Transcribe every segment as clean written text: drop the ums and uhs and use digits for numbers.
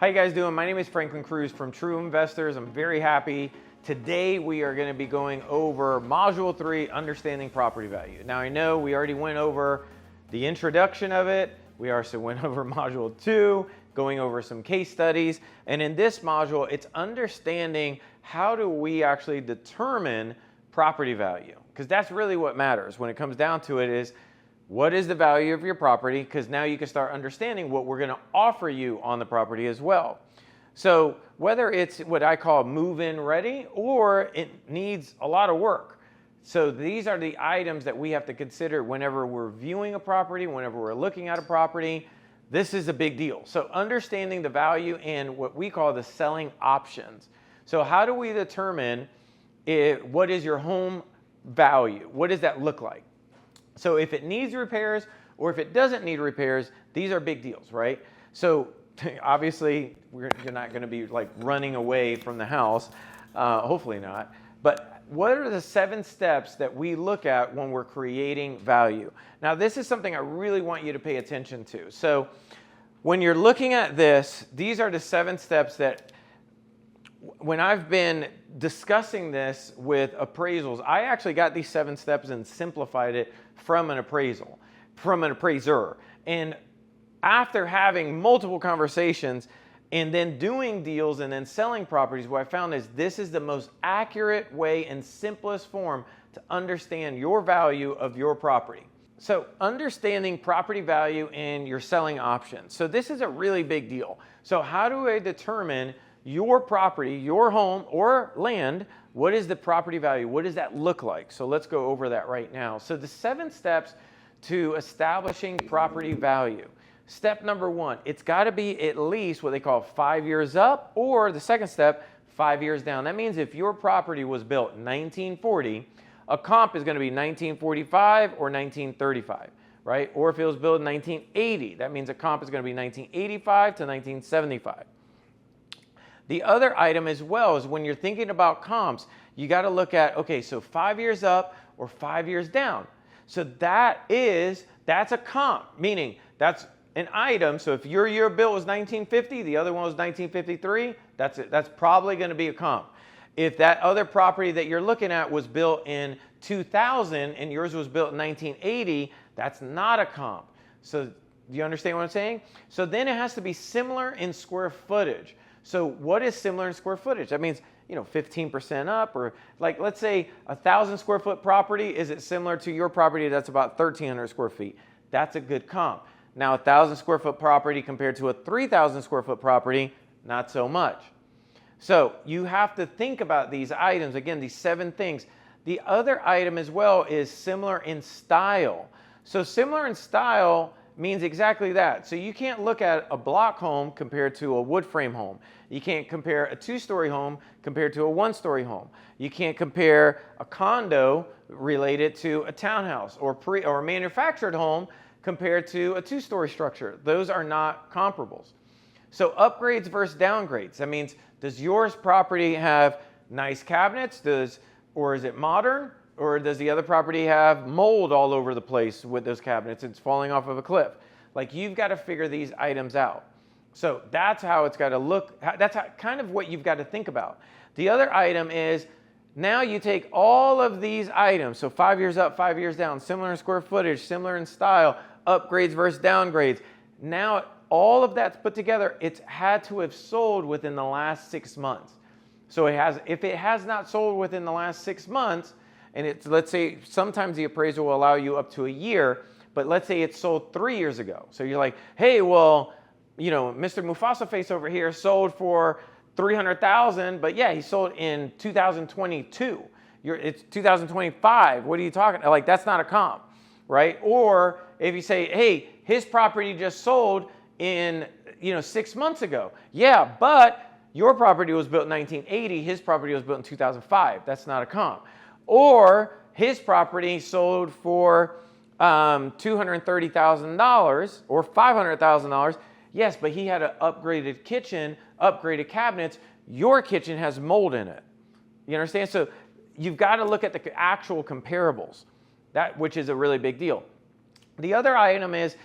How you guys doing? My name is Franklin Cruz from True Investors. I'm very happy. Today we are going to be going over Module 3, Understanding Property Value. Now I know we already went over the introduction of it. We also went over Module 2, going over some case studies. And in this module, it's understanding how do we actually determine property value. Because that's really what matters when it comes down to it is, what is the value of your property? Because now you can start understanding what we're going to offer you on the property as well. So whether it's what I call move-in ready or it needs a lot of work. So these are the items that we have to consider whenever we're viewing a property, whenever we're looking at a property. This is a big deal. So understanding the value and what we call the selling options. So how do we determine what is your home value? What does that look like? So if it needs repairs or if it doesn't need repairs, these are big deals, right? So obviously you're not going to be like running away from the house, hopefully not. But what are the 7 steps that we look at when we're creating value? Now this is something I really want you to pay attention to. So when you're looking at this, these are the 7 steps that when I've been discussing this with appraisals, I actually got these 7 steps and simplified it from an appraiser. And after having multiple conversations and then doing deals and then selling properties, what I found is this is the most accurate way and simplest form to understand your value of your property. So understanding property value and your selling options. So this is a really big deal. So how do I determine your property, your home or land? What is the property value? What does that look like? So let's go over that right now. So the 7 steps to establishing property value. Step number 1, it's got to be at least what they call 5 years up, or the second step, 5 years down. That means if your property was built in 1940, a comp is going to be 1945 or 1935, right? Or if it was built in 1980, that means a comp is going to be 1985 to 1975. The other item as well is when you're thinking about comps, you got to look at, okay, so 5 years up or 5 years down. So that's a comp, meaning that's an item. So if your year built was 1950, the other one was 1953, that's probably going to be a comp. If that other property that you're looking at was built in 2000 and yours was built in 1980, that's not a comp. So do you understand what I'm saying? So then it has to be similar in square footage. So what is similar in square footage? That means, 15% up, or like, let's say 1,000 square foot property. Is it similar to your property that's about 1,300 square feet? That's a good comp. Now, 1,000 square foot property compared to a 3,000 square foot property, not so much. So you have to think about these items. Again, these 7 things. The other item as well is similar in style. So similar in style means exactly that. So you can't look at a block home compared to a wood frame home. You can't compare a 2-story home compared to a 1-story home. You can't compare a condo related to a townhouse or a manufactured home compared to a 2-story structure. Those are not comparables. So upgrades versus downgrades. That means, does yours property have nice cabinets? Or is it modern? Or does the other property have mold all over the place with those cabinets? It's falling off of a cliff. Like, you've got to figure these items out. So that's how it's got to look. That's kind of what you've got to think about. The other item is, now you take all of these items, so 5 years up, 5 years down, similar in square footage, similar in style, upgrades versus downgrades. Now all of that's put together, it's had to have sold within the last 6 months. So if it has not sold within the last 6 months, and let's say sometimes the appraiser will allow you up to a year, but let's say it sold 3 years ago. So you're like, hey, well, Mr. Mufasa Face over here sold for $300,000, but yeah, he sold in 2022. It's 2025. What are you talking? Like, that's not a comp, right? Or if you say, hey, his property just sold in 6 months ago. Yeah, but your property was built in 1980. His property was built in 2005. That's not a comp. Or his property sold for $230,000 or $500,000. Yes, but he had an upgraded kitchen, upgraded cabinets. Your kitchen has mold in it. You understand? So you've got to look at the actual comparables, which is a really big deal. The other item is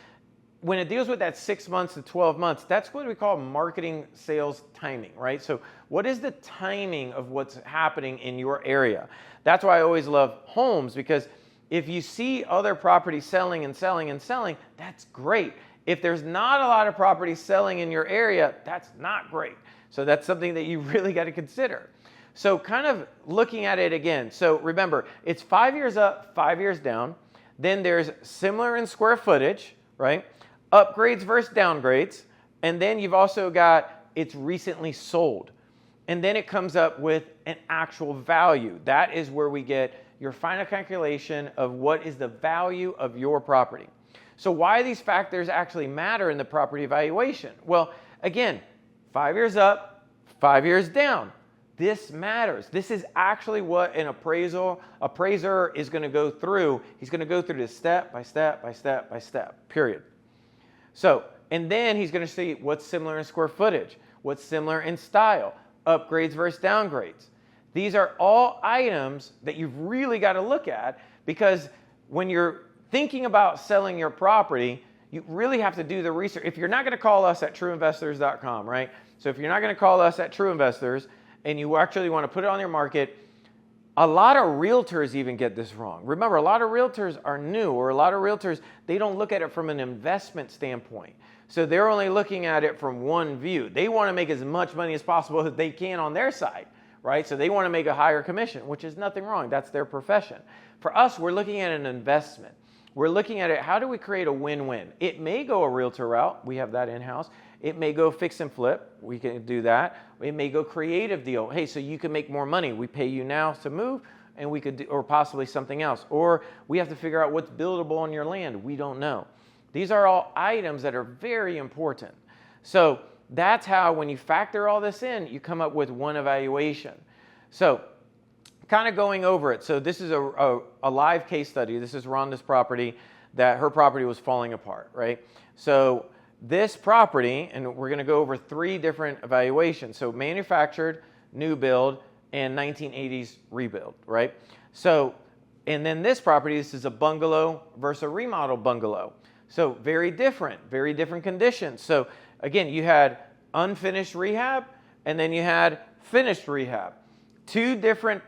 when it deals with that 6 months to 12 months, that's what we call marketing sales timing, right? So what is the timing of what's happening in your area? That's why I always love homes, because if you see other properties selling and selling and selling, that's great. If there's not a lot of properties selling in your area, that's not great. So that's something that you really got to consider. So kind of looking at it again. So remember, it's 5 years up, 5 years down. Then there's similar in square footage, right? Upgrades versus downgrades. And then you've also got it's recently sold. And then it comes up with an actual value. That is where we get your final calculation of what is the value of your property. So why these factors actually matter in the property evaluation? Well, again, 5 years up, 5 years down. This matters. This is actually what an appraiser is going to go through. He's going to go through this step by step by step by step, period. So, and then he's going to see what's similar in square footage, what's similar in style, upgrades versus downgrades. These are all items that you've really got to look at, because when you're thinking about selling your property, you really have to do the research. If you're not going to call us at trueinvestors.com, right? So if you're not going to call us at True Investors and you actually want to put it on your market, a lot of realtors even get this wrong. Remember, a lot of realtors are new, or a lot of realtors, they don't look at it from an investment standpoint. So they're only looking at it from one view. They want to make as much money as possible that they can on their side, right? So they want to make a higher commission, which is nothing wrong. That's their profession. For us, we're looking at an investment. We're looking at it, how do we create a win-win? It may go a realtor route. We have that in-house. It may go fix and flip. We can do that. It may go creative deal. Hey, so you can make more money. We pay you now to move, and we could do, or possibly something else. Or we have to figure out what's buildable on your land. We don't know. These are all items that are very important. So that's how, when you factor all this in, you come up with one evaluation. So kind of going over it. So this is a live case study. This is Rhonda's property, that her property was falling apart, right? So this property, and we're going to go over 3 different evaluations. So manufactured, new build, and 1980s rebuild, right? So, and then this property, this is a bungalow versus a remodel bungalow. So very different conditions. So again, you had unfinished rehab, and then you had finished rehab. 2 different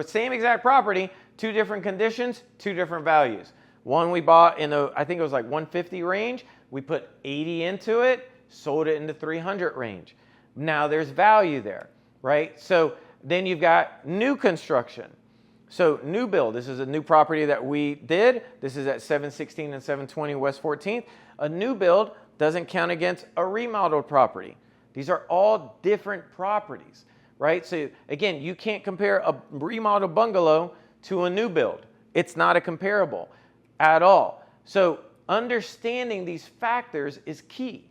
same exact property, 2 different conditions, 2 different values. One we bought in the, I think it was like 150 range. We put 80 into it, sold it in the 300 range. Now there's value there, right? So then you've got new construction. So new build, this is a new property that we did. This is at 716 and 720 West 14th. A new build doesn't count against a remodeled property. These are all different properties, right? So again, you can't compare a remodeled bungalow to a new build. It's not a comparable at all. So understanding these factors is key.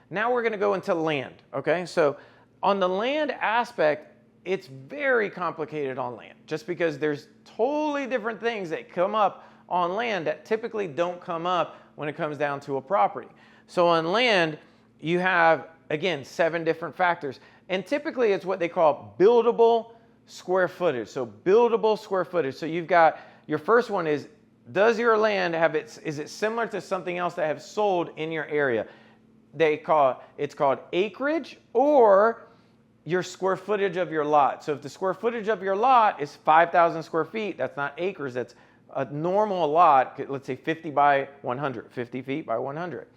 Now we're going to go into land, okay? So on the land aspect, it's very complicated on land, just because there's totally different things that come up on land that typically don't come up when it comes down to a property. So on land, you have, again, 7 different factors. And typically it's what they call buildable square footage. So buildable square footage. So you've got, your first one is, does your land have is it similar to something else that have sold in your area? It's called acreage, or your square footage of your lot. So if the square footage of your lot is 5,000 square feet, that's not acres, that's a normal lot, let's say 50 by 100, 50 feet by 100.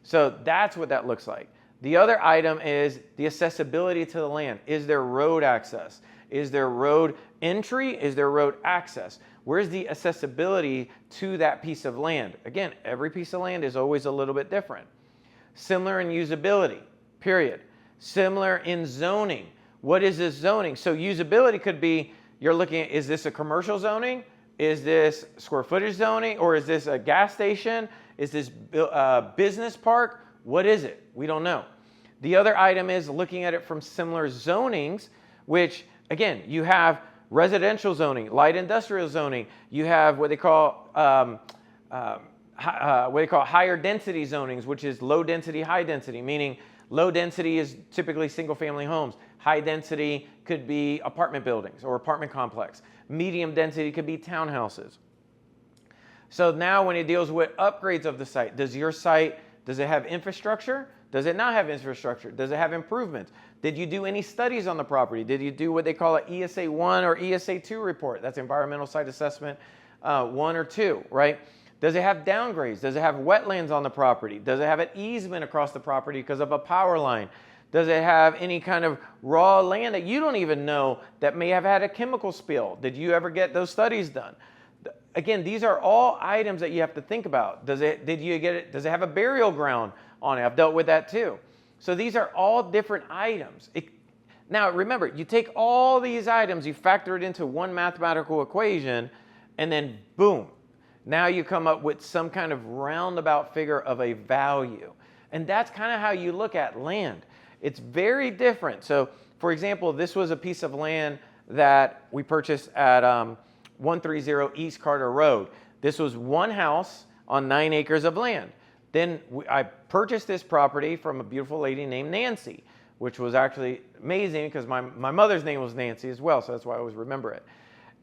So that's what that looks like. The other item is the accessibility to the land. Is there road access? Is there road entry? Is there road access? Where's the accessibility to that piece of land? Again, every piece of land is always a little bit different. Similar in usability, period. Similar in zoning. What is this zoning? So usability could be, you're looking at, is this a commercial zoning? Is this square footage zoning? Or is this a gas station? Is this business park? What is it? We don't know. The other item is looking at it from similar zonings, which again, you have residential zoning, light industrial zoning. You have what they call higher density zonings, which is low density, high density, meaning low density is typically single family homes. High density could be apartment buildings or apartment complex. Medium density could be townhouses. So now when it deals with upgrades of the site, does Does it have infrastructure? Does it not have infrastructure? Does it have improvements? Did you do any studies on the property? Did you do what they call an ESA 1 or ESA 2 report? That's environmental site assessment 1 or 2, right? Does it have downgrades? Does it have wetlands on the property? Does it have an easement across the property because of a power line? Does it have any kind of raw land that you don't even know that may have had a chemical spill? Did you ever get those studies done? Again, these are all items that you have to think about. Does it have a burial ground on it? I've dealt with that too. So these are all different items. Now remember, you take all these items, you factor it into one mathematical equation, and then boom, now you come up with some kind of roundabout figure of a value. And that's kind of how you look at land. It's very different. So for example, this was a piece of land that we purchased at 130 East Carter Road. This was one house on 9 acres of land. Then I purchased this property from a beautiful lady named Nancy, which was actually amazing because my mother's name was Nancy as well, so that's why I always remember it.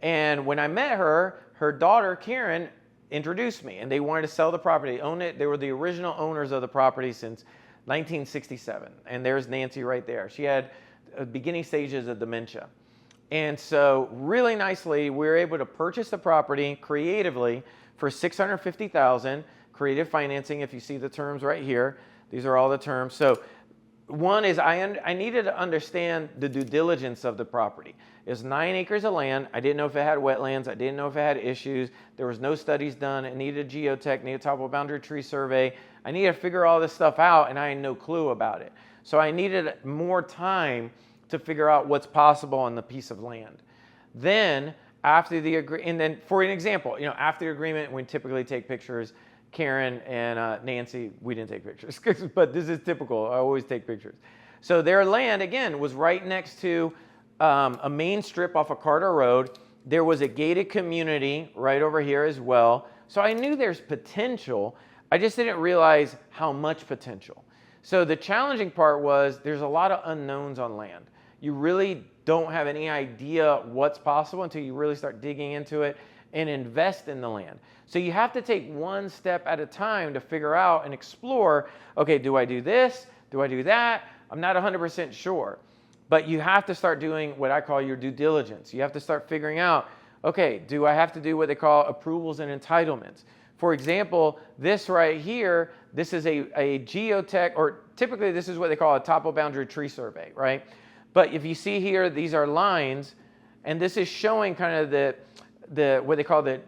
And when I met her, her daughter Karen introduced me, and they wanted to sell the property, own it. They were the original owners of the property since 1967, and there's Nancy right there. She had beginning stages of dementia. And so really nicely, we were able to purchase the property creatively for $650,000, creative financing, if you see the terms right here. These are all the terms. So one is I needed to understand the due diligence of the property. It's 9 acres of land. I didn't know if it had wetlands. I didn't know if it had issues. There was no studies done. It needed a geotech, needed a topo boundary tree survey. I needed to figure all this stuff out, and I had no clue about it. So I needed more time to figure out what's possible on the piece of land. Then after the agreement, and then for an example, after the agreement, we typically take pictures. Karen and Nancy, we didn't take pictures, but this is typical. I always take pictures. So their land, again, was right next to a main strip off of Carter Road. There was a gated community right over here as well. So I knew there's potential. I just didn't realize how much potential. So the challenging part was there's a lot of unknowns on land. You really don't have any idea what's possible until you really start digging into it and invest in the land. So you have to take one step at a time to figure out and explore, okay, do I do this? Do I do that? I'm not 100% sure. But you have to start doing what I call your due diligence. You have to start figuring out, okay, do I have to do what they call approvals and entitlements? For example, this right here, this is a geotech, or typically this is what they call a topo boundary tree survey, right? But if you see here, these are lines, and this is showing kind of the what they call the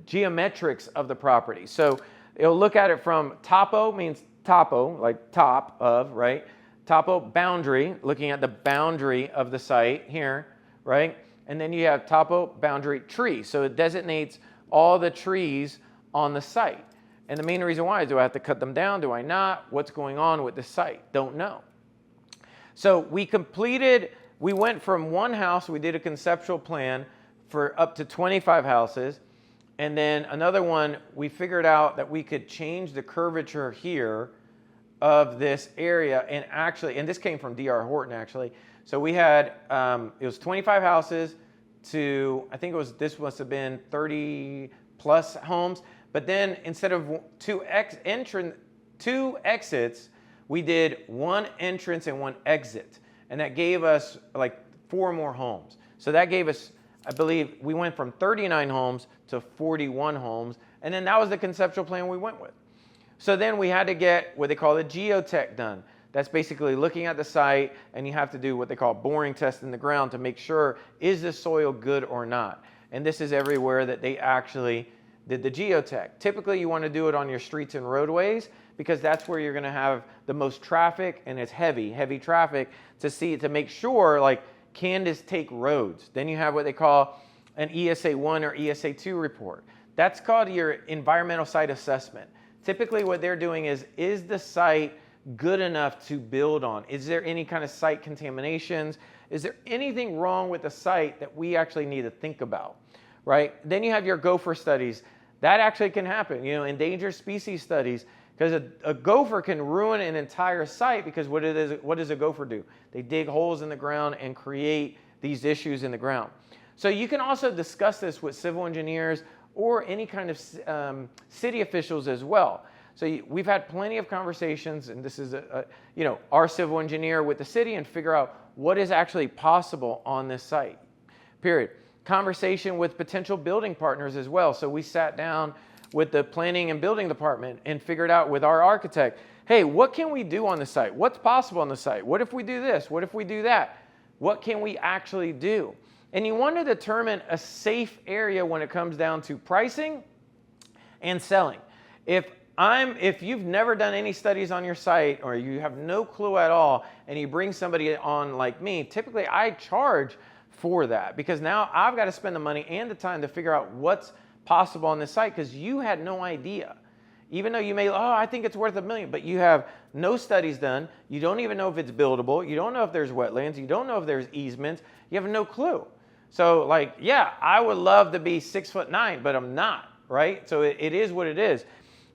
geometrics of the property. So it'll look at it from topo, means topo, like top of, right? Topo boundary, looking at the boundary of the site here, right? And then you have topo boundary tree. So it designates all the trees on the site. And the main reason why is, do I have to cut them down? Do I not? What's going on with the site? Don't know. So we went from one house, we did a conceptual plan for up to 25 houses. And then another one, we figured out that we could change the curvature here of this area, and this came from D.R. Horton actually. So we had, it was 25 houses to, I think this must have been 30 plus homes. But then instead of two exits, we did one entrance and one exit. And that gave us like 4 more homes. So that gave us, I believe, we went from 39 homes to 41 homes. And then that was the conceptual plan we went with. So then we had to get what they call the geotech done. That's basically looking at the site, and you have to do what they call boring test in the ground to make sure, is the soil good or not? And this is everywhere that they actually did the geotech. Typically you want to do it on your streets and roadways because that's where you're going to have the most traffic, and it's heavy traffic to make sure, like, can this take roads? Then you have what they call an ESA 1 or ESA 2 report. That's called your environmental site assessment. Typically what they're doing is the site good enough to build on? Is there any kind of site contaminations? Is there anything wrong with the site that we actually need to think about, right? Then you have your gopher studies. That actually can happen, endangered species studies, because a gopher can ruin an entire site because what does a gopher do? They dig holes in the ground and create these issues in the ground. So you can also discuss this with civil engineers or any kind of city officials as well. So we've had plenty of conversations, and this is our civil engineer with the city, and figure out what is actually possible on this site, period. Conversation with potential building partners as well. So we sat down with the planning and building department and figured out with our architect, hey, what can we do on the site? What's possible on the site? What if we do this? What if we do that? What can we actually do? And you want to determine a safe area when it comes down to pricing and selling. If you've never done any studies on your site, or you have no clue at all, and you bring somebody on like me, typically I charge for that, because now I've got to spend the money and the time to figure out what's possible on this site, because you had no idea. Even though you may, I think it's worth $1 million, but you have no studies done. You don't even know if it's buildable. You don't know if there's wetlands. You don't know if there's easements. You have no clue. So I would love to be 6'9", but I'm not, right? So it is what it is.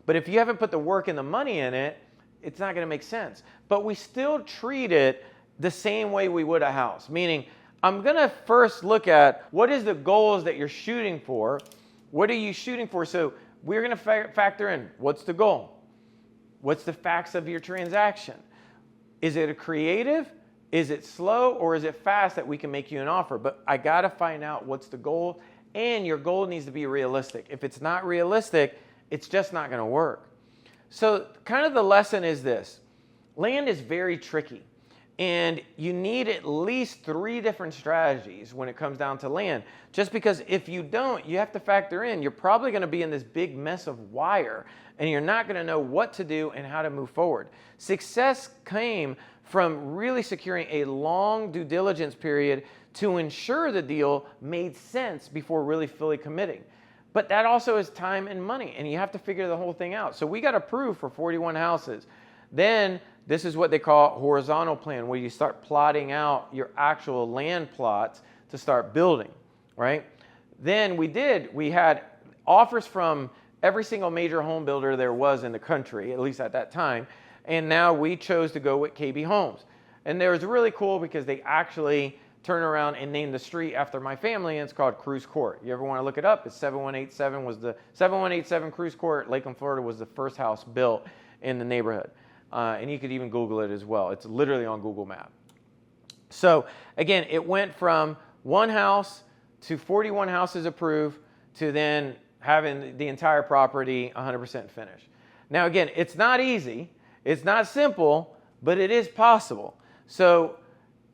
But if you haven't put the work and the money in it, it's not going to make sense. But we still treat it the same way we would a house, meaning I'm going to first look at what is the goals that you're shooting for. What are you shooting for? So we're going to factor in, what's the goal? What's the facts of your transaction? Is it a creative? Is it slow? Or is it fast that we can make you an offer? But I got to find out what's the goal, and your goal needs to be realistic. If it's not realistic, it's just not going to work. So kind of the lesson is this. Land is very tricky, and you need at least 3 different strategies when it comes down to land. Just because if you don't, you have to factor in, you're probably going to be in this big mess of wire, and you're not going to know what to do and how to move forward. Success came from really securing a long due diligence period to ensure the deal made sense before really fully committing. But that also is time and money, and you have to figure the whole thing out. So we got approved for 41 houses. Then this is what they call horizontal plan, where you start plotting out your actual land plots to start building, right? Then we had offers from every single major home builder there was in the country, at least at that time. And now we chose to go with KB Homes. And it was really cool because they actually turn around and name the street after my family, and it's called Cruz Court. You ever want to look it up? It's 7187 Cruz Court, Lakeland, Florida, was the first house built in the neighborhood. And you could even Google it as well. It's literally on Google Maps. So again, it went from 1 house to 41 houses approved to then having the entire property 100% finished. Now again, it's not easy, it's not simple, but it is possible. So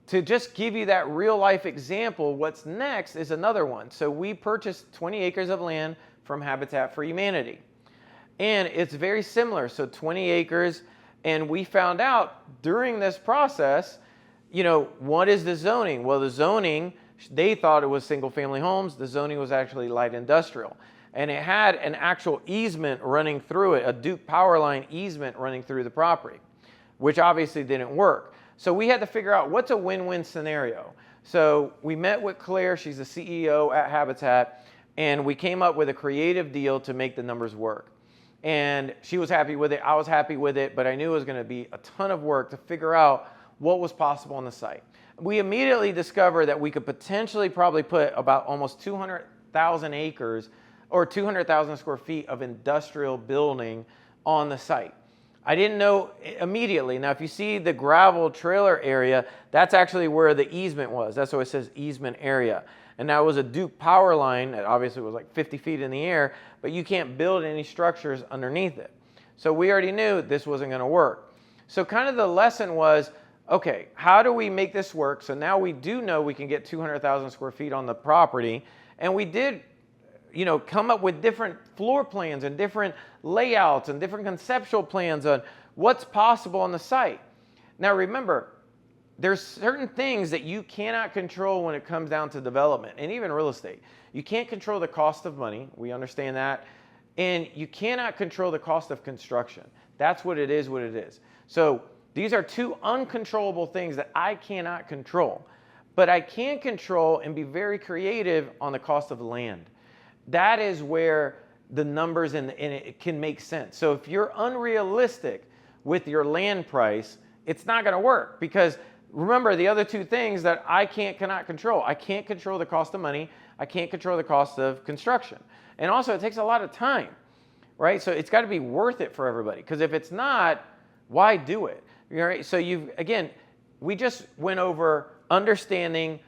to just give you that real life example, what's next is another one. So we purchased 20 acres of land from Habitat for Humanity. And it's very similar. So 20 acres, and we found out during this process, what is the zoning? Well, the zoning, they thought it was single family homes. The zoning was actually light industrial. And it had an actual easement running through it, a Duke power line easement running through the property, which obviously didn't work. So we had to figure out what's a win-win scenario. So we met with Claire, she's the CEO at Habitat, and we came up with a creative deal to make the numbers work. And she was happy with it, I was happy with it, but I knew it was going to be a ton of work to figure out what was possible on the site. We immediately discovered that we could potentially probably put about almost 200,000 acres or 200,000 square feet of industrial building on the site. I didn't know immediately. Now, if you see the gravel trailer area, that's actually where the easement was. That's why it says easement area. And that was a Duke power line that obviously was like 50 feet in the air, but you can't build any structures underneath it. So we already knew this wasn't going to work. So kind of the lesson was, okay, how do we make this work? So now we do know we can get 200,000 square feet on the property. And we did come up with different floor plans and different layouts and different conceptual plans on what's possible on the site. Now remember, there's certain things that you cannot control when it comes down to development and even real estate. You can't control the cost of money. We understand that. And you cannot control the cost of construction. That's what it is. So these are 2 uncontrollable things that I cannot control. But I can control and be very creative on the cost of land. That is where the numbers and it can make sense. So if you're unrealistic with your land price, it's not going to work, because remember the other 2 things that I cannot control. I can't control the cost of money. I can't control the cost of construction. And also it takes a lot of time. right? So it's got to be worth it for everybody, because if it's not, why do it? All right? So again, we just went over understanding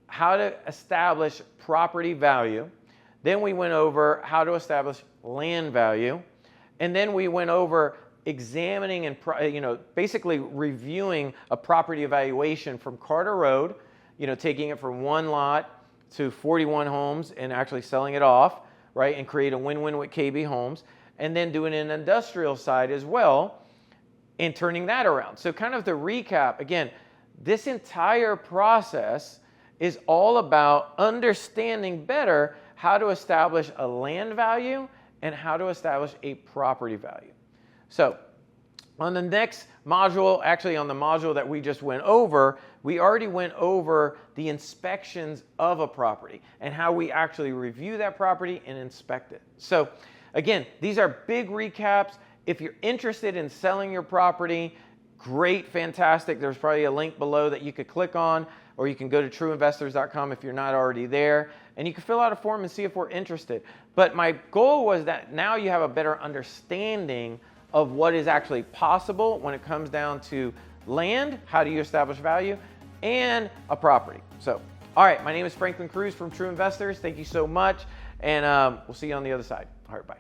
how to establish property value. Then we went over how to establish land value. And then we went over examining and basically reviewing a property evaluation from Carter Road, taking it from one lot to 41 homes and actually selling it off, right, and create a win-win with KB Homes, and then doing an industrial side as well and turning that around. So kind of the recap, again, this entire process is all about understanding better how to establish a land value and how to establish a property value. So on the next module, actually on the module that we just went over, we already went over the inspections of a property and how we actually review that property and inspect it. So again, these are big recaps. If you're interested in selling your property, great, fantastic. There's probably a link below that you could click on, or you can go to trueinvestors.com if you're not already there, and you can fill out a form and see if we're interested. But my goal was that now you have a better understanding of what is actually possible when it comes down to land, how do you establish value, and a property. So, all right, my name is Franklin Cruz from True Investors. Thank you so much, and we'll see you on the other side. All right, bye.